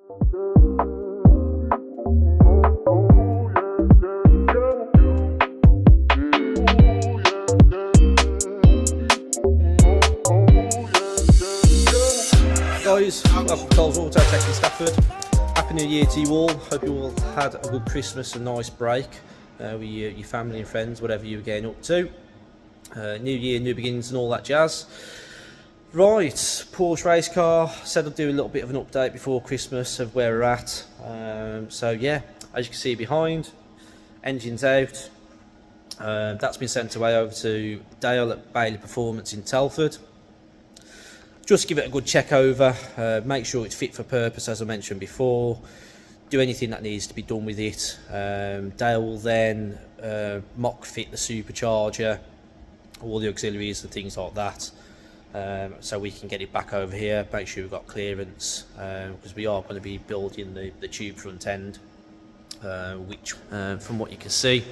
Guys, welcome to Coles Auto Tech in Stafford. Happy New Year to you all. Hope you all had a good Christmas and nice break with your family and friends, whatever you were getting up to. New year, new beginnings and all that jazz. Right, Porsche race car. Said I'd do a little bit of an update before Christmas of where we're at. So yeah, as you can see behind, engine's out. That's been sent away over to Dale at Bailey Performance in Telford. Just give it a good check over, make sure it's fit for purpose as I mentioned before, do anything that needs to be done with it. Dale will then mock fit the supercharger, all the auxiliaries and things like that, so we can get it back over here, make sure we've got clearance, because we are going to be building the tube front end, which from what you can see,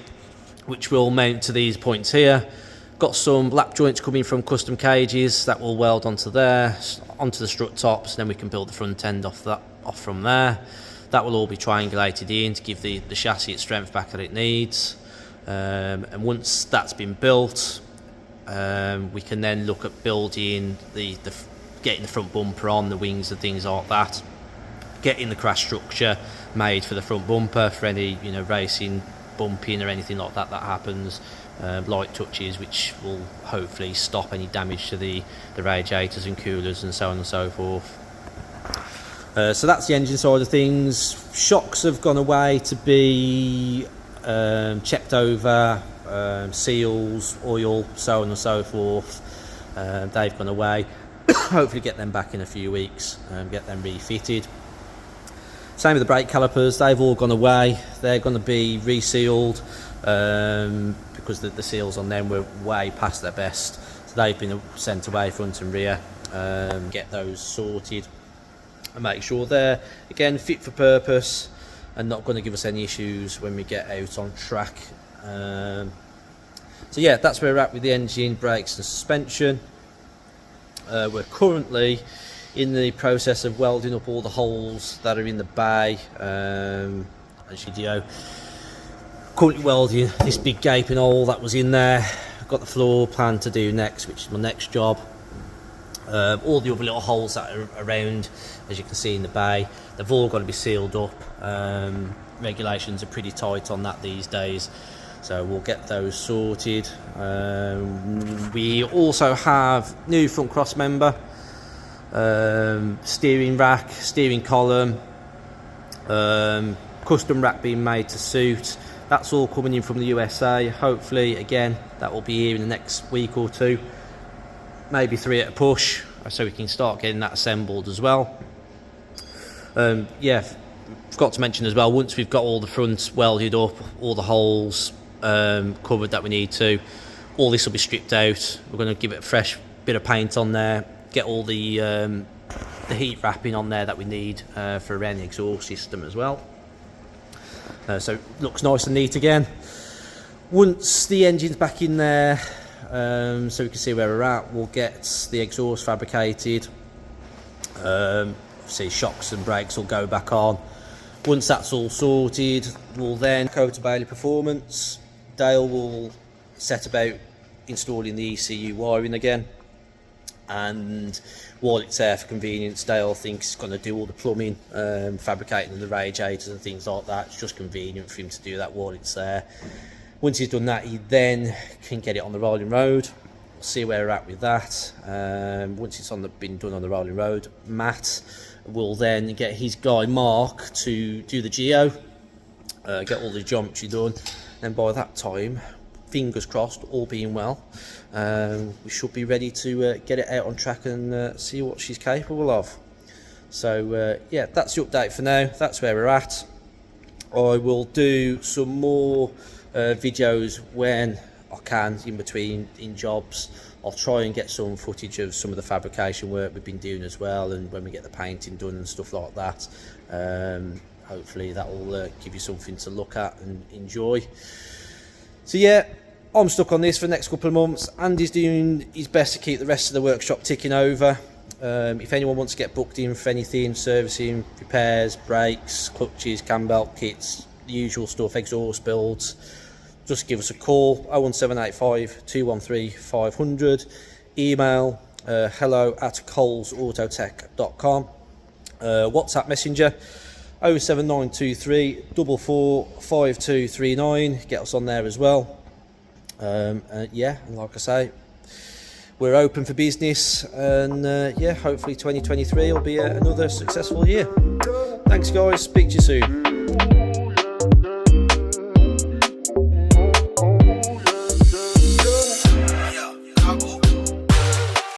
which will mount to these points here. Got some lap joints coming from custom cages that will weld onto there, onto the strut tops, and then we can build the front end off from there. That will all be triangulated in to give the chassis its strength back that it needs. And once that's been built, we can then look at building getting the front bumper on, the wings and things like that. Getting the crash structure made for the front bumper for any racing bumping or anything like that happens. Light touches which will hopefully stop any damage to the radiators and coolers and so on and so forth. So that's the engine side of things. Shocks have gone away to be checked over, seals, oil, so on and so forth. They've gone away. Hopefully get them back in a few weeks and get them refitted. Same with the brake calipers, they've all gone away. They're going to be resealed because the seals on them were way past their best. So they've been sent away front and rear. Get those sorted and make sure they're, again, fit for purpose and not going to give us any issues when we get out on track. So yeah, that's where we're at with the engine, brakes and suspension. We're currently in the process of welding up all the holes that are in the bay. As you know, currently welding this big gaping hole that was in there. I've got the floor plan to do next, which is my next job. All the other little holes that are around, as you can see in the bay, they've all got to be sealed up. Regulations are pretty tight on that these days, so we'll get those sorted. We also have new front cross member, steering rack, steering column, custom rack being made to suit. That's all coming in from the USA. Hopefully, again, that will be here in the next week or two, maybe 3 at a push, so we can start getting that assembled as well. Yeah, forgot to mention as well, once we've got all the fronts welded up, all the holes covered that we need to, all this will be stripped out. We're going to give it a fresh bit of paint on there, get all the heat wrapping on there that we need for any exhaust system as well. So it looks nice and neat again. Once the engine's back in there, so we can see where we're at, we'll get the exhaust fabricated. Obviously shocks and brakes will go back on. Once that's all sorted, we'll then go to Bailey Performance. Dale will set about installing the ECU wiring again, and while it's there for convenience, Dale thinks he's going to do all the plumbing, fabricating the radiators and things like that. It's just convenient for him to do that while it's there. Once he's done that, he then can get it on the rolling road. We'll see where we're at with that. Once it's been done on the rolling road, Matt will then get his guy Mark to do the geo, get all the geometry done, and by that time, fingers crossed, all being well, we should be ready to get it out on track and see what she's capable of. So yeah, that's the update for now. That's where we're at. I will do some more videos when I can in between in jobs. I'll try and get some footage of some of the fabrication work we've been doing as well, and when we get the painting done and stuff like that. Hopefully that will give you something to look at and enjoy. So yeah, I'm stuck on this for the next couple of months. Andy's doing his best to keep the rest of the workshop ticking over. If anyone wants to get booked in for anything, servicing, repairs, brakes, clutches, cam belt kits, the usual stuff, exhaust builds, just give us a call, 01785 213 500, email hello@colesautotech.com, WhatsApp messenger 07923 445239, get us on there as well. Yeah, and like I say, we're open for business, and yeah, hopefully 2023 will be another successful year. Thanks guys, speak to you soon.